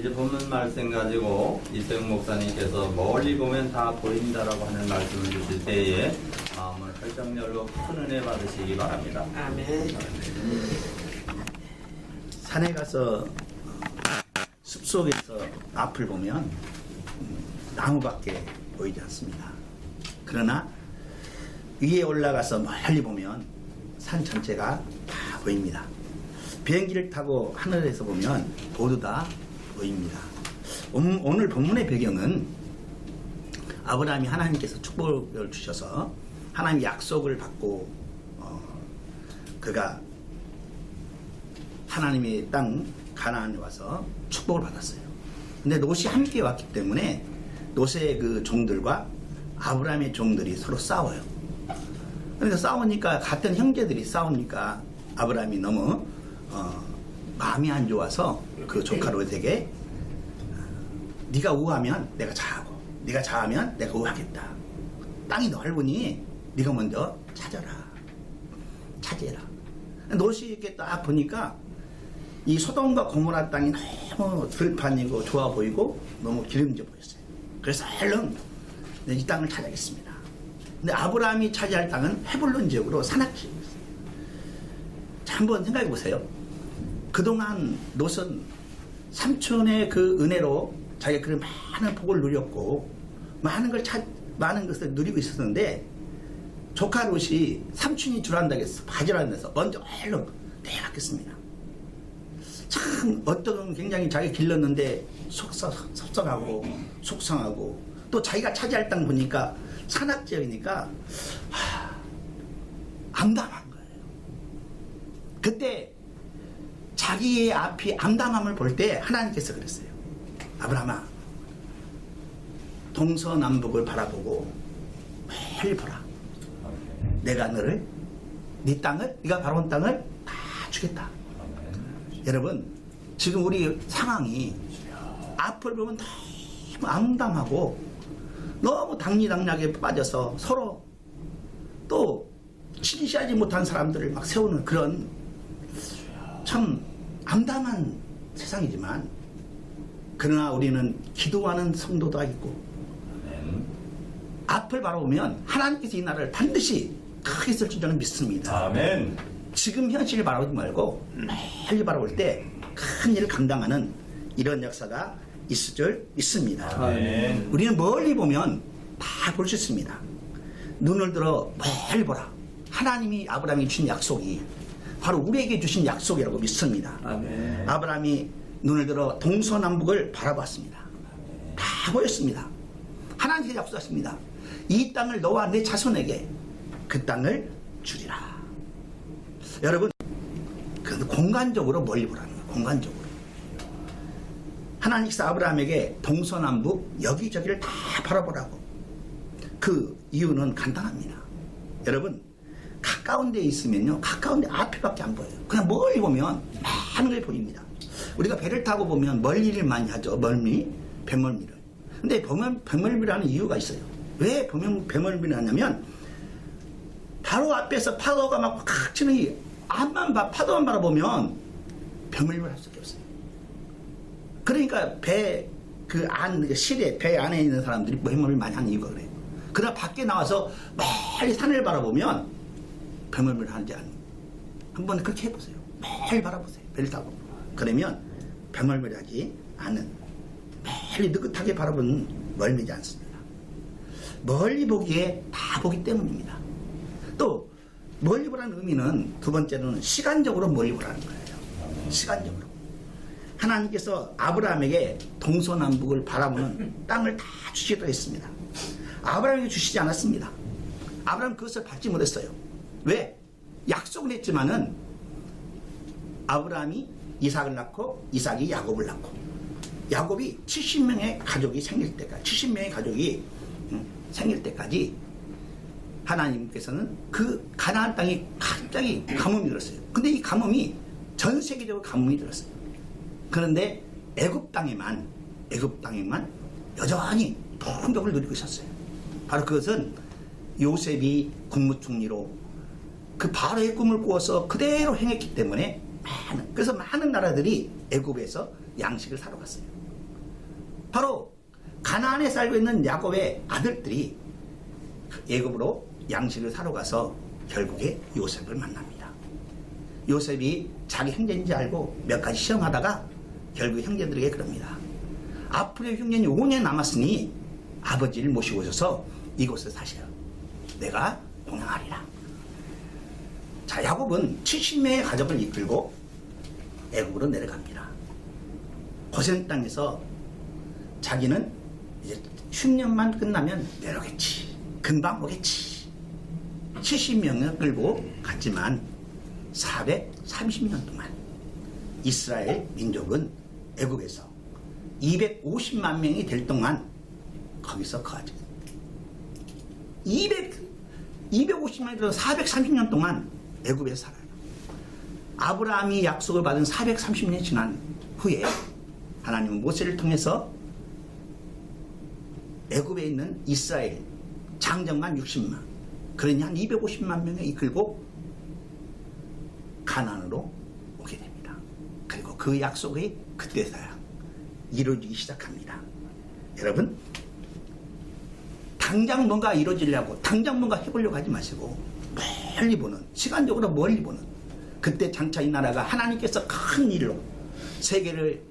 이제 본문 말씀 가지고 이세영 목사님께서 멀리 보면 다 보인다라고 하는 말씀을 주실 때에 마음을 활짝 열고 큰 은혜 받으시기 바랍니다. 아멘. 산에 가서 숲속에서 앞을 보면 나무밖에 보이지 않습니다. 그러나 위에 올라가서 멀리 보면 산 전체가 다 보입니다. 비행기를 타고 하늘에서 보면 모두 다 보입니다. 오늘 본문의 배경은 아브라함이 하나님께서 축복을 주셔서 하나님 약속을 받고 그가 하나님의 땅 가나안에 와서 축복을 받았어요. 근데 롯이 함께 왔기 때문에 롯의 그 종들과 아브라함의 종들이 서로 싸워요. 그러니까 싸우니까 같은 형제들이 싸우니까 아브라함이 너무 마음이 안 좋아서 그 조카 롯에게 네가 우하면 내가 자하고 네가 자하면 내가 우하겠다. 땅이 넓으니 네가 먼저 차지해라. 롯이 이렇게 딱 보니까 이 소돔과 고모라 땅이 너무 들판이고 좋아 보이고 너무 기름져 보였어요. 그래서 얼른 이 땅을 차지하겠습니다. 근데 아브라함이 차지할 땅은 헤불론 지역으로 산악지역이었어요. 자, 한번 생각해 보세요. 그동안 롯은 삼촌의 그 은혜로 자기가 그런 많은 복을 누렸고 많은 것을 누리고 있었는데 조카 롯이 삼촌이 주란다고 해서 바지라는 데서 먼저 얼른 내려갔겠습니다. 참 어떤 굉장히 자기 길렀는데 섭섭하고 속상하고 또 자기가 차지할 땅 보니까 산악지역이니까 암담한 거예요. 그때 자기의 앞이 암담함을 볼 때 하나님께서 그랬어요. 아브라함아, 동서남북을 바라보고 매일 보라. 내가 너를 네 땅을 네가 바라본 땅을 다 주겠다. 여러분, 지금 우리 상황이 앞을 보면 너무 암담하고 너무 당리당략에 빠져서 서로 또 신시하지 못한 사람들을 막 세우는 그런 참 암담한 세상이지만 그러나 우리는 기도하는 성도가 있고 앞을 바라보면 하나님께서 이 나라를 반드시 크게 쓸 줄 저는 믿습니다. 아멘. 지금 현실을 바라보지 말고 멀리 바라볼 때 큰 일을 감당하는 이런 역사가 있을 줄 믿습니다. 아멘. 우리는 멀리 보면 다 볼 수 있습니다. 눈을 들어 멀리 보라. 하나님이 아브라함이 주신 약속이 바로 우리에게 주신 약속이라고 믿습니다. 아멘. 아브라함이 눈을 들어 동서남북을 바라봤습니다. 다 보였습니다. 하나님께서 약속하십니다. 이 땅을 너와 내 자손에게 그 땅을 주리라. 여러분, 그 공간적으로 멀리 보라는 거예요. 공간적으로. 하나님께서 아브라함에게 동서남북 여기저기를 다 바라보라고. 그 이유는 간단합니다. 여러분, 가까운 데에 있으면요, 가까운 데 앞에밖에 안 보여요. 그냥 멀리 보면 많은 게 보입니다. 우리가 배를 타고 보면 멀리를 많이 하죠. 멀미, 배멀미를. 근데 배멀미라는 이유가 있어요. 왜 배멀미를 하냐면 바로 앞에서 파도가 막 칵 치는 이 파도만 바라보면 배멀미를 할 수밖에 없어요. 그러니까 실에 배 안에 있는 사람들이 배멀미를 많이 하는 이유가 그래요. 그러나 밖에 나와서 멀리 산을 바라보면 배멀미를 하는지 않는. 한번 그렇게 해보세요. 매일 바라보세요. 배를 타고. 그러면 배멀미를 하지 않은, 멀리 느긋하게 바라보는 멀미지 않습니다. 멀리 보기에 다 보기 때문입니다. 또 멀리 보라는 의미는 두 번째로는 시간적으로 멀리 보라는 거예요. 시간적으로. 하나님께서 아브라함에게 동서남북을 바라보는 땅을 다 주시겠다고 했습니다. 아브라함에게 주시지 않았습니다. 아브라함은 그것을 받지 못했어요. 왜? 약속을 했지만은 아브라함이 이삭을 낳고 이삭이 야곱을 낳고 야곱이 70명의 가족이 생길 때까지 하나님께서는 그 가나안 땅이 갑자기 가뭄이 들었어요. 근데 이 가뭄이 전 세계적으로 가뭄이 들었어요. 그런데 애굽 땅에만 여전히 풍족을 누리고 있었어요. 바로 그것은 요셉이 국무총리로 그 바로의 꿈을 꾸어서 그대로 행했기 때문에 그래서 많은 나라들이 애굽에서 양식을 사러 갔어요. 바로 가나안에 살고 있는 야곱의 아들들이 애굽으로 양식을 사러 가서 결국에 요셉을 만납니다. 요셉이 자기 형제인지 알고 몇 가지 시험하다가 결국 형제들에게 그럽니다. 앞으로 형제는 5년 남았으니 아버지를 모시고 오셔서 이곳에 사셔요. 내가 공양하리라. 자, 야곱은 70명의 가족을 이끌고 애굽으로 내려갑니다. 고센 땅에서 자기는 이제 10년만 끝나면 내려오겠지. 금방 오겠지. 70명을 끌고 갔지만 430년 동안 이스라엘 민족은 애굽에서 250만 명이 될 동안 거기서 거하죠. 250만이 들어서 430년 동안 애굽에 살아요. 아브라함이 약속을 받은 430년이 지난 후에 하나님은 모세를 통해서 애굽에 있는 이스라엘 장정만 60만, 그러니 한 250만 명을 이끌고 가나안으로 오게 됩니다. 그리고 그 약속이 그때서야 이루어지기 시작합니다. 여러분, 당장 뭔가 이루어지려고, 당장 뭔가 해보려고 하지 마시고 멀리 보는, 시간적으로 멀리 보는, 그때 장차 이 나라가 하나님께서 큰 일로 세계를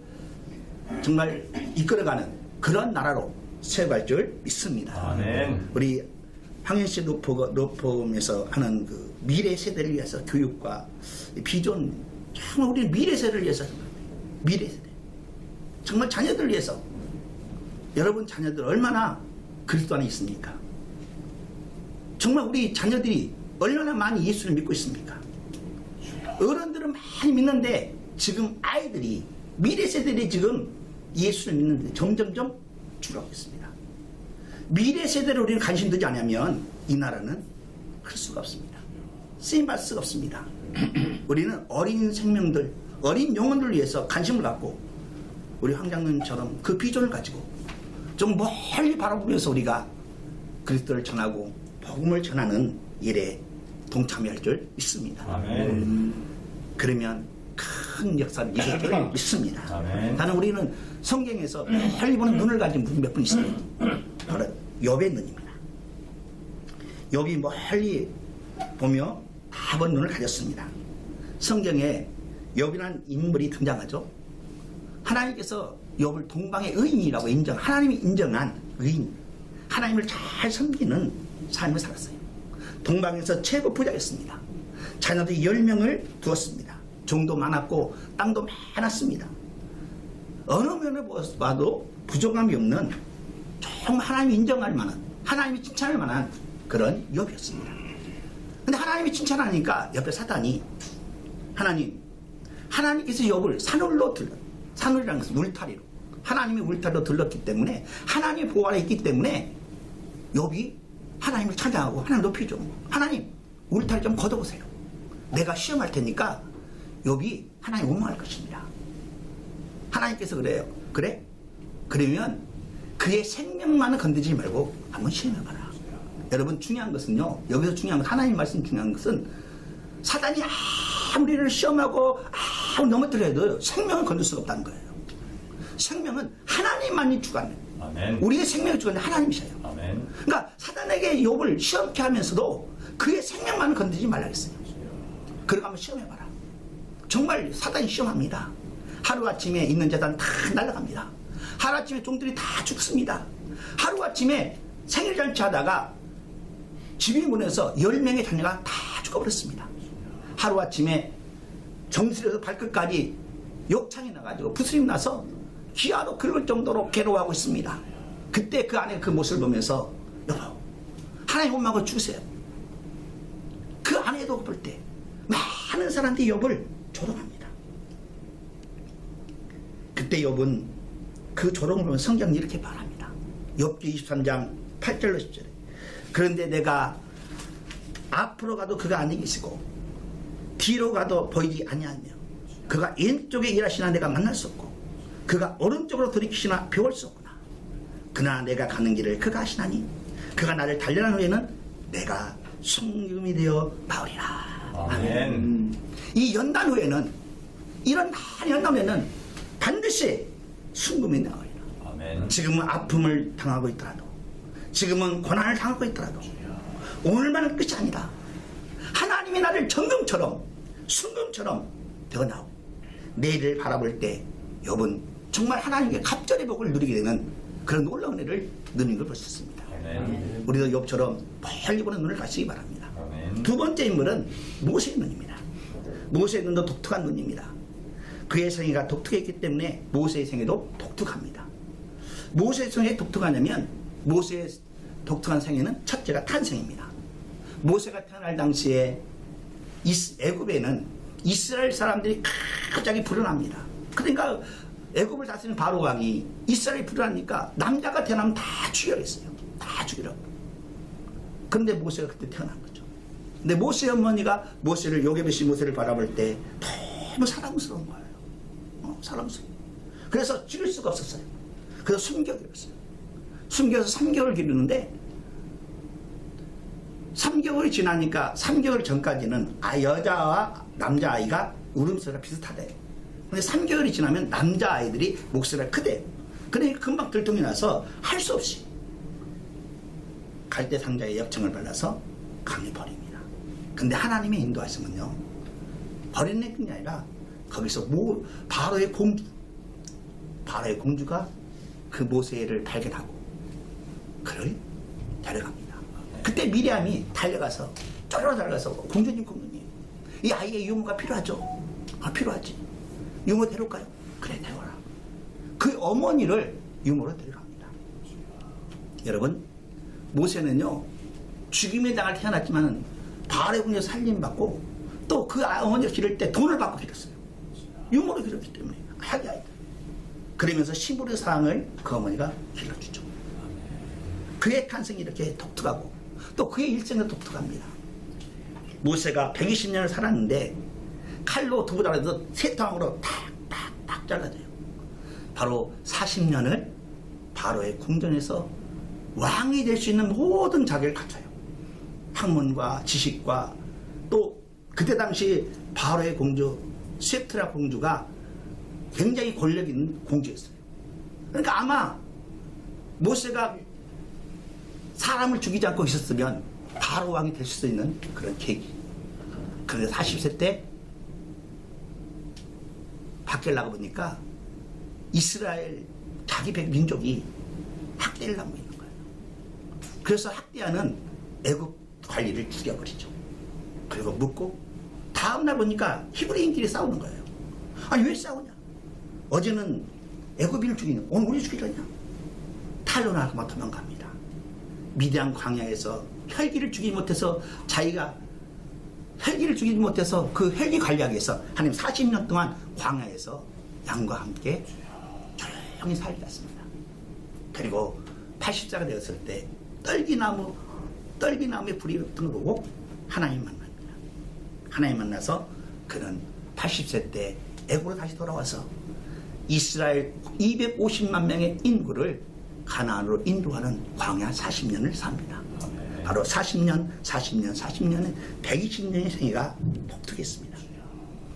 정말 이끌어가는 그런 나라로 세워갈 줄 믿습니다. 아멘. 우리 황현씨 로펌에서 하는 그 미래 세대를 위해서 교육과 비전, 정말 우리 미래 세대를 위해서, 미래 세대, 정말 자녀들을 위해서. 여러분 자녀들 얼마나 그리스도 안에 있습니까? 정말 우리 자녀들이 얼마나 많이 예수를 믿고 있습니까? 어른들은 많이 믿는데 지금 아이들이, 미래 세대들이 지금 예수를 믿는데 점점점 줄어가고 있습니다. 미래 세대를 우리는 관심 두지 않으면 이 나라는 클 수가 없습니다. 쓰임받을 수가 없습니다. 우리는 어린 생명들, 어린 영혼들을 위해서 관심을 갖고 우리 황장님처럼 그 비전을 가지고 좀 멀리 바라보면서 우리가 그리스도를 전하고 복음을 전하는 일에 동참할 줄 믿습니다. 아멘. 그러면 큰 역사를 이룰 줄 믿습니다. 아멘. 나는 우리는 성경에서 멀리 보는 눈을 가진 분 몇 분 있습니다. 바로 욥의 눈입니다. 욥이 멀리 보며 다본 눈을 가졌습니다. 성경에 욥이라는 인물이 등장하죠. 하나님께서 욥을 동방의 의인이라고 하나님이 인정한 의인, 하나님을 잘 섬기는 삶을 살았어요. 동방에서 최고 부자였습니다. 자녀들이 10명을 두었습니다. 종도 많았고 땅도 많았습니다. 어느 면을 봐도 부족함이 없는, 정말 하나님이 인정할 만한, 하나님이 칭찬할 만한 그런 욥이었습니다. 근데 하나님이 칭찬하니까 옆에 사단이, 하나님께서 욥을 산울이라는 것은 울타리로, 하나님이 울타리로 들렀기 때문에, 하나님의 보호 아래 있기 때문에 욥이 하나님을 찬양하고 하나님 높이죠. 하나님 울타리 좀 걷어보세요. 내가 시험할 테니까 욥이 하나님 원망할 것입니다. 하나님께서 그래요. 그래? 그러면 그의 생명만은 건드리지 말고 한번 시험해봐라. 여러분, 중요한 것은요, 여기서 중요한 건, 하나님 말씀 중요한 것은, 사단이 아무리를 시험하고 아무리 넘어뜨려도 생명을 건들 수가 없다는 거예요. 생명은 하나님만이 주관해요. 아멘. 우리의 생명의 주관은 하나님이셔요. 아멘. 그러니까 사단에게 욥을 시험케 하면서도 그의 생명만을 건드리지 말라 그랬어요. 그러고 한번 시험해봐라. 정말 사단이 시험합니다. 하루아침에 있는 재단 다 날아갑니다. 하루아침에 종들이 다 죽습니다. 하루아침에 생일잔치 하다가 집이 무너져서 10명의 자녀가 다 죽어버렸습니다. 하루아침에 정수리에서 발끝까지 욕창이 나가지고 부스림 나서 기아로 긁을 정도로 괴로워하고 있습니다. 그때 그 안에 그 모습을 보면서, 여보, 하나님 원망을 주세요. 그 안에도 볼 때 많은 사람들이 욥을 조롱합니다. 그때 욥은 그 조롱을 보면 성경이 이렇게 말합니다. 욥기 23장 8절로 10절에, 그런데 내가 앞으로 가도 그가 아니 계시고 뒤로 가도 보이지 아니하며, 그가 왼쪽에 일하시나 내가 만날 수 없고 그가 오른쪽으로 돌이키시나 배울 수 없구나. 그러나 내가 가는 길을 그가 아시나니 그가 나를 단련한 후에는 내가 순금이 되어 나오리라. 아멘. 이 연단 후에는, 이런 많은 연단 후에는 반드시 순금이 나오리라. 아멘. 지금은 아픔을 당하고 있더라도, 지금은 고난을 당하고 있더라도 오늘만은 끝이 아니다. 하나님이 나를 정금처럼 순금처럼 되어나오고 내일을 바라볼 때 욥은 정말 하나님께 갑절의 복을 누리게 되는 그런 놀라운 은혜를 누리는 걸 볼 수 있습니다. 아멘. 우리도 욥처럼 멀리 보는 눈을 가시기 바랍니다. 아멘. 두 번째 인물은 모세의 눈입니다. 모세의 눈도 독특한 눈입니다. 그의 생애가 독특했기 때문에 모세의 생애도 독특합니다. 모세의 생애가 독특하냐면 모세의 독특한 생애는 첫째가 탄생입니다. 모세가 태어날 당시에 애굽에는 이스라엘 사람들이 갑자기 불어납니다. 그러니까 애굽을 다스리는 바로 왕이 이스라엘이 불어나니까 남자가 태어나면 다 죽여야겠어요. 다 죽이라고. 그런데 모세가 그때 태어난 거죠. 근데 모세의 어머니가 모세를, 요게벳이 모세를 바라볼 때 너무 사랑스러운 거예요. 사랑스러워. 그래서 죽일 수가 없었어요. 그래서 숨겨버렸어요. 숨겨서 3개월 기르는데 3개월이 지나니까 3개월 전까지는 여자와 남자아이가 울음소리가 비슷하대요. 근데 3개월이 지나면 남자아이들이 목소리가 크대요. 그러니까 금방 들통이 나서 할 수 없이 갈대상자의 역청을 발라서 강에 버립니다. 근데 하나님의 인도하심은요, 버리는 게 아니라 거기서 바로의 공주가 그 모세를 발견하고 그를 데려갑니다. 그때 미리암이 달려가서 쪼르르 달려가서 공주님 이 아이의 유모가 필요하죠? 필요하지. 유모 데려올까요? 그래, 데려와라. 그 어머니를 유모로 데려갑니다. 여러분, 모세는요 죽임의 당할 태어났지만 바알의 궁에서 살림받고 또 그 어머니를 기를 때 돈을 받고 기렸어요. 유모로 기렸기 때문에 자기 아이들. 그러면서 시므르의 사랑을 그 어머니가 길러주죠. 그의 탄생이 이렇게 독특하고 또 그의 일생도 독특합니다. 모세가 120년을 살았는데 칼로 두부달아서 세탕으로 탁탁탁 잘라져요. 바로 40년을 바로의 궁전에서 왕이 될 수 있는 모든 자격을 갖춰요. 학문과 지식과 또 그때 당시 바로의 공주 세트라 공주가 굉장히 권력 있는 공주였어요. 그러니까 아마 모세가 사람을 죽이지 않고 있었으면 바로 왕이 될 수 있는 그런 계기. 그런데 40세 때 밖에 나가보니까 이스라엘 자기 민족이 학대를 하고 있는 거예요. 그래서 학대하는 애굽 관리를 죽여버리죠. 그리고 묻고 다음날 보니까 히브리인끼리 싸우는 거예요. 아니 왜 싸우냐? 어제는 애굽인을 죽이는, 오늘 우리 죽이려냐? 탈론하고 도망갑니다. 미디안 광야에서 헬기를 죽이지 못해서 자기가 헬기를 죽이지 못해서 그 헬기 관리하기 위해서 하나님 40년 동안 광야에서 양과 함께 조용히 살았습니다. 그리고 80세가 되었을 때 떨기나무에 불이 붙은 걸 보고 하나님 만납니다. 하나님 만나서 그는 80세 때 애굽으로 다시 돌아와서 이스라엘 250만 명의 인구를 가나안으로 인도하는 광야 40년을 삽니다. 바로 40년에 120년의 생애가 독특했습니다.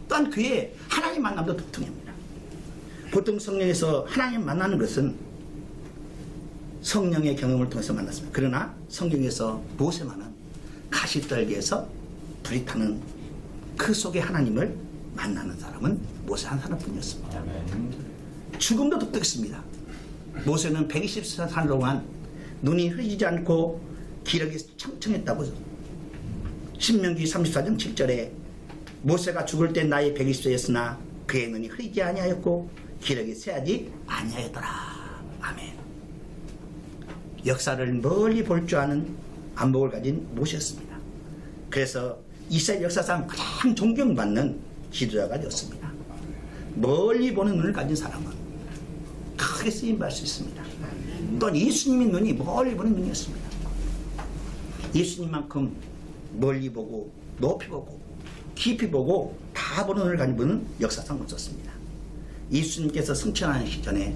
또한 그의 하나님 만남도 독특합니다. 보통 성령에서 하나님 만나는 것은 성령의 경험을 통해서 만났습니다. 그러나 성경에서 모세만은 가시떨기에서 불이 타는 그 속에 하나님을 만나는 사람은 모세 한 사람뿐이었습니다. 죽음도 독특했습니다. 모세는 120살 동안 눈이 흐리지 않고 기력이 청청했다고 신명기 34장 7절에 모세가 죽을 때 나이 120세였으나 그의 눈이 흐리지 아니하였고 기력이 쇠하지 아니하였더라. 아멘. 역사를 멀리 볼 줄 아는 안목을 가진 모세였습니다. 그래서 이스라엘 역사상 가장 존경받는 지도자가 되었습니다. 멀리 보는 눈을 가진 사람은 크게 쓰임받을 수 있습니다. 또한 예수님의 눈이 멀리 보는 눈이었습니다. 예수님만큼 멀리 보고 높이 보고 깊이 보고 다 보는 눈을 가진 분은 역사상 없었습니다. 예수님께서 승천하시기 전에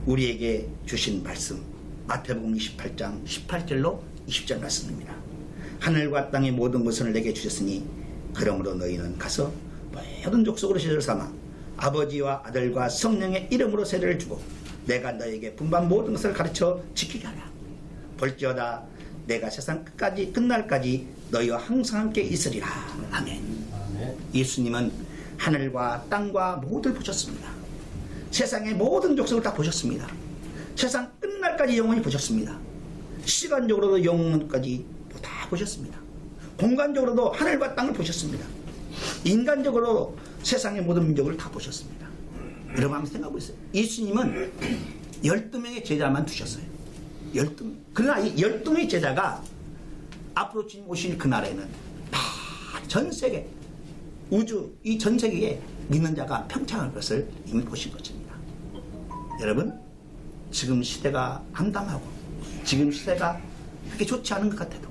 우리에게 주신 말씀 마태복음 28장 18절로 20절 말씀입니다. 하늘과 땅의 모든 것을 내게 주셨으니 그러므로 너희는 가서 모든 족속으로 제자를 삼아 아버지와 아들과 성령의 이름으로 세례를 주고 내가 너에게 분반 모든 것을 가르쳐 지키게 하라. 볼지어다 내가 세상 끝날까지 너희와 항상 함께 있으리라. 아멘. 예수님은 하늘과 땅과 모두를 보셨습니다. 세상의 모든 족속을 다 보셨습니다. 세상 끝날까지 영원히 보셨습니다. 시간적으로도 영원까지 다 보셨습니다. 공간적으로도 하늘과 땅을 보셨습니다. 인간적으로 세상의 모든 민족을 다 보셨습니다. 여러분 한번 생각해보세요. 예수님은 12명의 제자만 두셨어요. 12명. 그러나 이 12명의 제자가 앞으로 주님 오실 그날에는 다 전 세계 우주 이 전 세계에 믿는 자가 평창할 것을 이미 보신 것입니다. 여러분 지금 시대가 암담하고 지금 시대가 그렇게 좋지 않은 것 같아도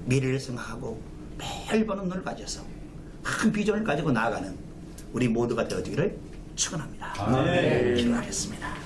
미래를 생각하고 매일 보는 눈을 가져서 큰 비전을 가지고 나아가는 우리 모두가 되어지기를 축원합니다. 아멘. 기도하겠습니다.